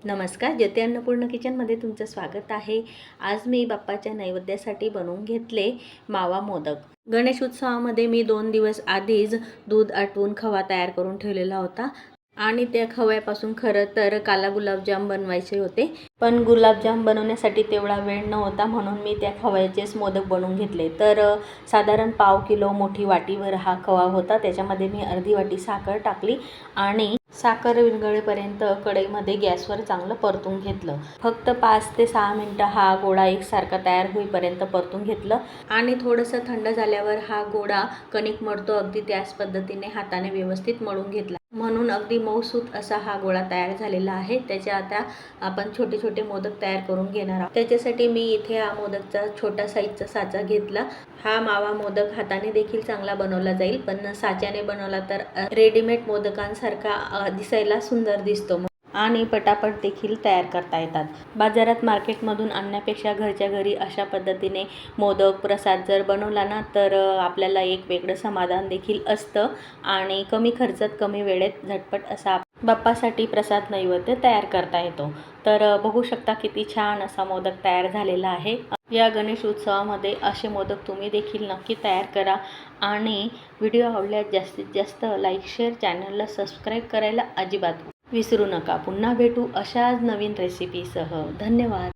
नमस्कार, ज्योती अन्नपूर्ण किचनमध्ये तुमचं स्वागत आहे। आज मी बाप्पाच्या नैवेद्यासाठी बनवून घेतले मावा मोदक। गणेश उत्सवामध्ये मी 2 दिवस आधीच दूध आटवून खवा तयार करून ठेवलेला होता आणि त्या खव्यापासून खरं तर काला गुलाबजाम बनवायचे होते, पण गुलाबजाम बनवण्यासाठी तेवढा वेळ नव्हता म्हणून मी त्या खव्याचेच मोदक बनवून घेतले। तर साधारण पाव किलो मोठी वाटीभर हा खवा होता। त्याच्यामध्ये मी अर्धी वाटी साखर टाकली आणि साखर विरघळेपर्यंत कढईमध्ये गॅसवर चांगलं परतून घेतलं। फक्त 5 ते 6 मिनिटं हा गोळा एकसारखा तयार होईपर्यंत परतून घेतलं आणि थोडंसं थंड झाल्यावर हा गोळा कणिक मळतो अगदी त्याच पद्धतीने हाताने व्यवस्थित मळून घेतला, म्हणून अगदी मऊसूत असा हा गोळा तयार झालेला आहे। त्याचे आता आपण छोटे छोटे मोदक तयार करून घेणार आहोत। त्याच्यासाठी मी इथे हा मोदकचा छोटा साईजचा साचा घेतला। हा मावा मोदक हाताने देखील चांगला बनवला जाईल, पण साच्याने बनवला तर रेडीमेड मोदकांसारखा दिसायला सुंदर दिसतो आणि पटापट देखील तयार करता येतात। बाजारात मार्केटमधून आणण्यापेक्षा घरच्या घरी अशा पद्धतीने मोदक प्रसाद जर बनवला ना तर आपल्याला एक वेगळं समाधान देखील असतं आणि कमी खर्चात कमी वेळेत झटपट असा बाप्पासाठी प्रसाद नैवेद्य तयार करता येतो। तर बघू शकता किती छान असा मोदक तयार झालेला आहे। या गणेश उत्सवामध्ये असे मोदक तुम्ही देखील नक्की तयार करा आणि व्हिडिओ आवडल्यास जास्तीत जास्त लाईक, शेअर, चॅनलला सबस्क्राईब करायला अजिबात विसरू नका। पुन्हा भेटू अशाच नवीन रेसिपीसह। धन्यवाद।